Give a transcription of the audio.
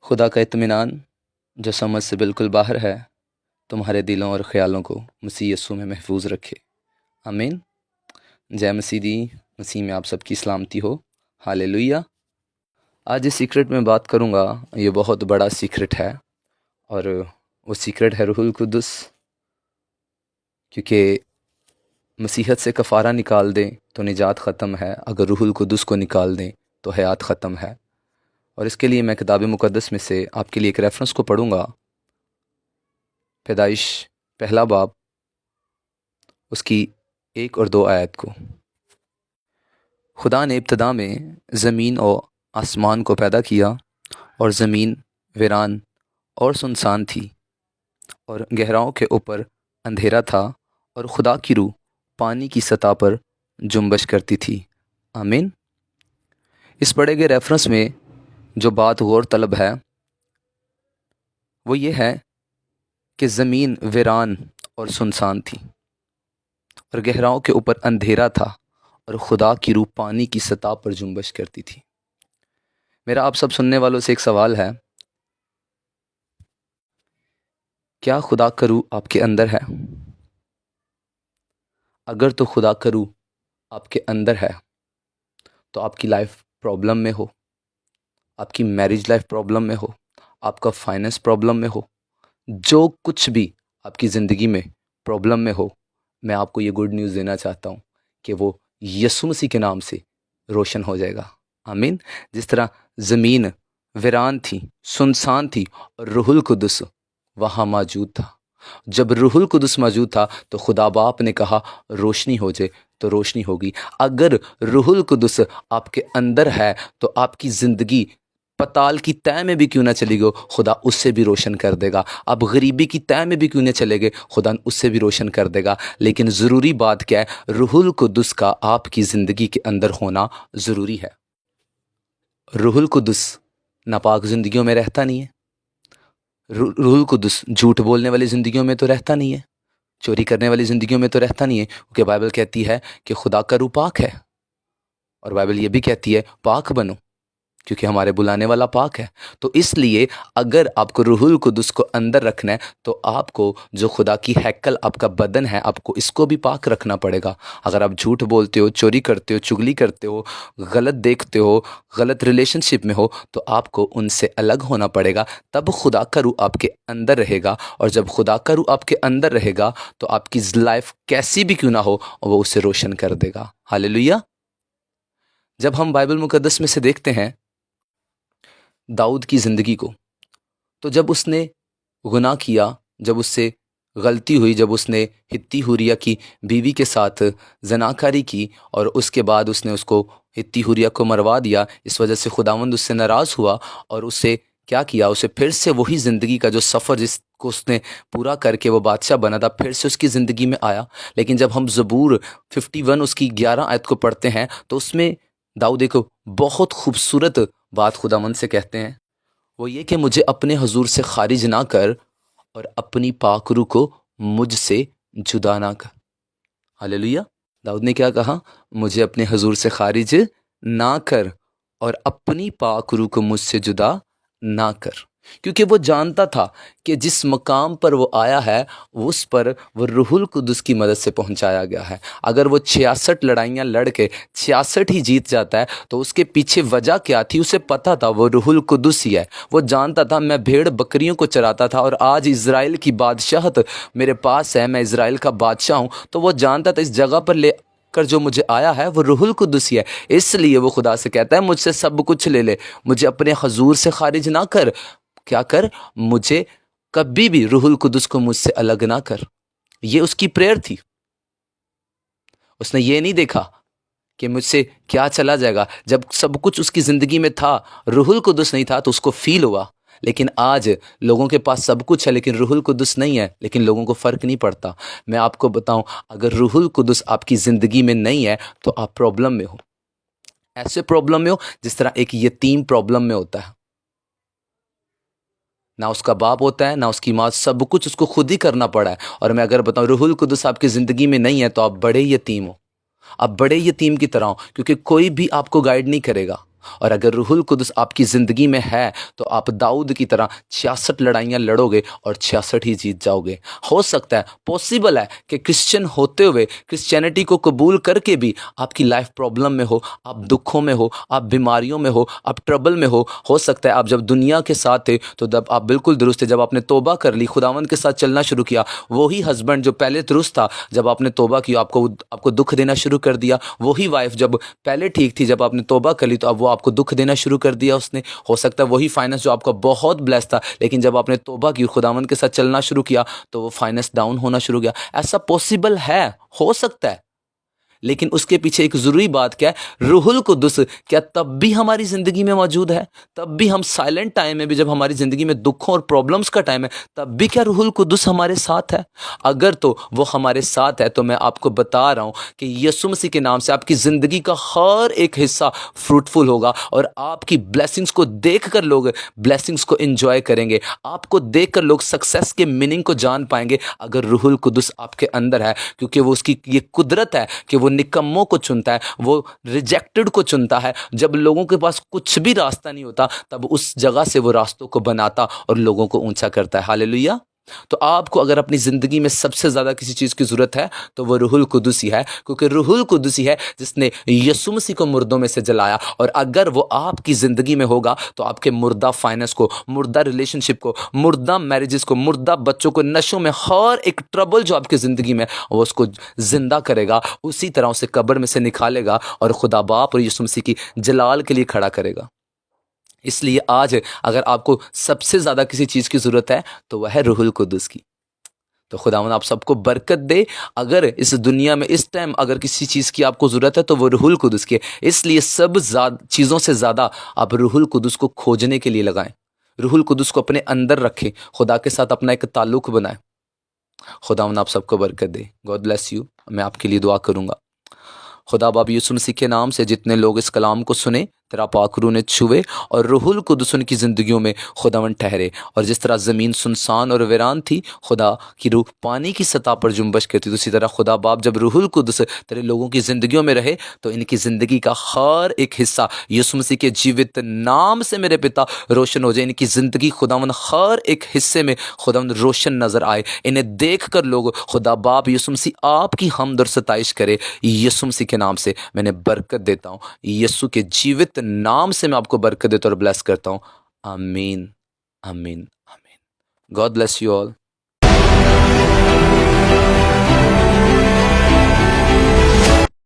خدا کا اطمینان جو سمجھ سے بالکل باہر ہے تمہارے دلوں اور خیالوں کو مسیح یسوع میں محفوظ رکھے، آمین۔ جے مسیح دی، مسیح میں آپ سب کی سلامتی ہو، ہالےلویا۔ آج اس سیکرٹ میں بات کروں گا، یہ بہت بڑا سیکرٹ ہے اور وہ سیکرٹ ہے روح القدس، کیونکہ مسیحت سے کفارہ نکال دیں تو نجات ختم ہے، اگر روح القدس کو نکال دیں تو حیات ختم ہے۔ اور اس کے لیے میں کتاب مقدس میں سے آپ کے لیے ایک ریفرنس کو پڑھوں گا، پیدائش پہلا باب، اس کی 1 اور 2 آیت کو۔ خدا نے ابتدا میں زمین اور آسمان کو پیدا کیا، اور زمین ویران اور سنسان تھی، اور گہراؤں کے اوپر اندھیرا تھا، اور خدا کی روح پانی کی سطح پر جنبش کرتی تھی، آمین۔ اس پڑھے گئے ریفرنس میں جو بات غور طلب ہے وہ یہ ہے کہ زمین ویران اور سنسان تھی، اور گہراؤں کے اوپر اندھیرا تھا، اور خدا کی روح پانی کی سطح پر جنبش کرتی تھی۔ میرا آپ سب سننے والوں سے ایک سوال ہے، کیا خدا کا روح آپ کے اندر ہے؟ اگر تو خدا کا روح آپ کے اندر ہے تو آپ کی لائف پرابلم میں ہو، آپ کی میرج لائف پرابلم میں ہو، آپ کا فائننس پرابلم میں ہو، جو کچھ بھی آپ کی زندگی میں پرابلم میں ہو، میں آپ کو یہ گڈ نیوز دینا چاہتا ہوں کہ وہ یسوع مسیح کے نام سے روشن ہو جائے گا، آمین۔ جس طرح زمین ویران تھی، سنسان تھی، اور روح القدس وہاں موجود تھا۔ جب روح القدس موجود تھا تو خدا باپ نے کہا روشنی ہو جائے تو روشنی ہوگی۔ اگر روح القدس آپ کے اندر ہے تو آپ کی زندگی پتال کی تہہ میں بھی کیوں نہ چلی گو، خدا اس سے بھی روشن کر دے گا۔ آپ غریبی کی تہہ میں بھی کیوں نہ چلے گئے، خدا اس سے بھی روشن کر دے گا۔ لیکن ضروری بات کیا ہے؟ روح القدس کا آپ کی زندگی کے اندر ہونا ضروری ہے۔ روح القدس ناپاک زندگیوں میں رہتا نہیں ہے، روح القدس جھوٹ بولنے والی زندگیوں میں تو رہتا نہیں ہے، چوری کرنے والی زندگیوں میں تو رہتا نہیں ہے، کیونکہ بائبل کہتی ہے کہ خدا کا روح پاک ہے، اور بائبل یہ بھی کہتی ہے پاک بنو، کیونکہ ہمارے بلانے والا پاک ہے۔ تو اس لیے اگر آپ کو روح القدس کو اندر رکھنا ہے تو آپ کو جو خدا کی ہیکل آپ کا بدن ہے، آپ کو اس کو بھی پاک رکھنا پڑے گا۔ اگر آپ جھوٹ بولتے ہو، چوری کرتے ہو، چگلی کرتے ہو، غلط دیکھتے ہو، غلط ریلیشن شپ میں ہو، تو آپ کو ان سے الگ ہونا پڑے گا، تب خدا کا روح آپ کے اندر رہے گا۔ اور جب خدا کا روح آپ کے اندر رہے گا تو آپ کی لائف کیسی بھی کیوں نہ ہو وہ اسے روشن کر دے گا، ہالےلویا۔ جب ہم بائبل مقدس میں سے دیکھتے ہیں داؤد کی زندگی کو، تو جب اس نے گناہ کیا، جب اس سے غلطی ہوئی، جب اس نے ہتی حوریہ کی بیوی کے ساتھ زناکاری کی، اور اس کے بعد اس نے اس کو ہتی حوریہ کو مروا دیا، اس وجہ سے خداوند اس سے ناراض ہوا، اور اسے کیا کیا؟ اسے پھر سے وہی زندگی کا جو سفر جس کو اس نے پورا کر کے وہ بادشاہ بنا تھا، پھر سے اس کی زندگی میں آیا۔ لیکن جب ہم زبور 51 اس کی 11 آیت کو پڑھتے ہیں تو اس میں داؤد ایک بہت خوبصورت بات خداوند سے کہتے ہیں، وہ یہ کہ مجھے اپنے حضور سے خارج نہ کر، اور اپنی پاک روح کو مجھ سے جدا نہ کر، ہالےلویا۔ داؤد نے کیا کہا؟ مجھے اپنے حضور سے خارج نہ کر، اور اپنی پاک روح کو مجھ سے جدا نہ کر، کیونکہ وہ جانتا تھا کہ جس مقام پر وہ آیا ہے اس پر وہ روح القدس کی مدد سے پہنچایا گیا ہے۔ اگر وہ 66 لڑائیاں لڑ کے 66 ہی جیت جاتا ہے تو اس کے پیچھے وجہ کیا تھی؟ اسے پتہ تھا وہ روح القدس ہی ہے۔ وہ جانتا تھا میں بھیڑ بکریوں کو چراتا تھا، اور آج اسرائیل کی بادشاہت میرے پاس ہے، میں اسرائیل کا بادشاہ ہوں، تو وہ جانتا تھا اس جگہ پر لے کر جو مجھے آیا ہے وہ روح القدس ہی ہے۔ اس لیے وہ خدا سے کہتا ہے مجھ سے سب کچھ لے لے، مجھے اپنے حضور سے خارج نہ کر، کیا کر؟ مجھے کبھی بھی روح القدس کو مجھ سے الگ نہ کر۔ یہ اس کی پریئر تھی۔ اس نے یہ نہیں دیکھا کہ مجھ سے کیا چلا جائے گا۔ جب سب کچھ اس کی زندگی میں تھا، روح القدس نہیں تھا تو اس کو فیل ہوا۔ لیکن آج لوگوں کے پاس سب کچھ ہے لیکن روح القدس نہیں ہے، لیکن لوگوں کو فرق نہیں پڑتا۔ میں آپ کو بتاؤں، اگر روح القدس آپ کی زندگی میں نہیں ہے تو آپ پرابلم میں ہو، ایسے پرابلم میں ہو جس طرح ایک یتیم پرابلم میں ہوتا ہے، نہ اس کا باپ ہوتا ہے نہ اس کی ماں، سب کچھ اس کو خود ہی کرنا پڑا ہے۔ اور میں اگر بتاؤں روح القدس آپ کی زندگی میں نہیں ہے تو آپ بڑے یتیم ہو، آپ بڑے یتیم کی طرح ہو، کیونکہ کوئی بھی آپ کو گائیڈ نہیں کرے گا۔ اور اگر روح القدس آپ کی زندگی میں ہے تو آپ داؤد کی طرح 66 لڑائیاں لڑو گے اور 66 ہی جیت جاؤ گے۔ ہو سکتا ہے، پاسبل ہے کہ کرسچن ہوتے ہوئے، کرسچینٹی کو قبول کر کے بھی آپ کی لائف پرابلم میں ہو، آپ دکھوں میں ہو، آپ بیماریوں میں ہو، آپ ٹربل میں ہو سکتا ہے آپ جب دنیا کے ساتھ تھے تو جب آپ بالکل درست تھے، جب آپ نے توبہ کر لی، خداوند کے ساتھ چلنا شروع کیا، وہی ہسبینڈ جو پہلے درست تھا، جب آپ نے توبہ کی آپ کو دکھ دینا شروع کر دیا، وہی وائف جب پہلے ٹھیک تھی، جب آپ نے توبہ کر لی تو اب وہ آپ کو دکھ دینا شروع کر دیا اس نے۔ ہو سکتا ہے وہی فائنانس جو آپ کا بہت بلیس تھا، لیکن جب آپ نے توبہ کی، خداوند کے ساتھ چلنا شروع کیا تو وہ فائنانس ڈاؤن ہونا شروع کیا۔ ایسا پاسبل ہے، ہو سکتا ہے، لیکن اس کے پیچھے ایک ضروری بات کیا ہے؟ روح القدس کیا تب بھی ہماری زندگی میں موجود ہے؟ تب بھی ہم سائلنٹ ٹائم میں بھی، جب ہماری زندگی میں دکھوں اور پرابلمس کا ٹائم ہے، تب بھی کیا روح القدس ہمارے ساتھ ہے؟ اگر تو وہ ہمارے ساتھ ہے تو میں آپ کو بتا رہا ہوں کہ یسوع مسیح کے نام سے آپ کی زندگی کا ہر ایک حصہ فروٹفل ہوگا، اور آپ کی بلیسنگس کو دیکھ کر لوگ بلیسنگس کو انجوائے کریں گے، آپ کو دیکھ کر لوگ سکسیس کے میننگ کو جان پائیں گے اگر روح القدس آپ کے اندر ہے، کیونکہ وہ اس کی یہ قدرت ہے کہ وہ نکموں کو چنتا ہے، وہ ریجیکٹڈ کو چنتا ہے۔ جب لوگوں کے پاس کچھ بھی راستہ نہیں ہوتا تب اس جگہ سے وہ راستوں کو بناتا اور لوگوں کو اونچا کرتا ہے۔ ہاللیلویہ۔ تو آپ کو اگر اپنی زندگی میں سب سے زیادہ کسی چیز کی ضرورت ہے تو وہ روح القدس ہی ہے، کیونکہ روح القدس ہی ہے جس نے یسوع مسیح کو مردوں میں سے جلایا، اور اگر وہ آپ کی زندگی میں ہوگا تو آپ کے مردہ فائنانس کو، مردہ ریلیشن شپ کو، مردہ میرجز کو، مردہ بچوں کو، نشوں میں ہر ایک ٹربل جو آپ کی زندگی میں وہ اس کو زندہ کرے گا، اسی طرح اسے قبر میں سے نکالے گا اور خدا باپ اور یسوع مسیح کی جلال کے لیے کھڑا کرے گا۔ اس لیے آج اگر آپ کو سب سے زیادہ کسی چیز کی ضرورت ہے تو وہ ہے روح القدس کی۔ تو خداوند آپ سب کو برکت دے۔ اگر اس دنیا میں اس ٹائم اگر کسی چیز کی آپ کو ضرورت ہے تو وہ روح القدس کی ہے، اس لیے سب چیزوں سے زیادہ آپ روح القدس کو کھوجنے کے لیے لگائیں، روح القدس کو اپنے اندر رکھیں، خدا کے ساتھ اپنا ایک تعلق بنائیں۔ خداوند آپ سب کو برکت دے۔ God bless you. میں آپ کے لیے دعا کروں گا۔ خدا باب یسوع مسیح کے نام سے جتنے لوگ اس کلام کو سنیں، تیرا پاک روح نے چھوئے اور روح القدس ان کی زندگیوں میں خداوند ٹھہرے، اور جس طرح زمین سنسان اور ویران تھی، خدا کی روح پانی کی سطح پر جنبش کرتی، تو اسی طرح خدا باپ جب روح القدس تیرے لوگوں کی زندگیوں میں رہے تو ان کی زندگی کا ہر ایک حصہ یسوع مسیح کے جیوت نام سے میرے پتا روشن ہو جائے۔ ان کی زندگی خداوند ہر ایک حصے میں خداوند روشن نظر آئے، انہیں دیکھ کر لوگ خدا باپ یسوع مسیح آپ کی حمد اور ستائش کرے۔ یسوع مسیح کے نام سے میں نے برکت دیتا ہوں، یسوع کے جیوت نام سے میں آپ کو برکت دیتا ہوں اور بلیس کرتا ہوں۔ آمین، آمین، آمین۔ God bless you all.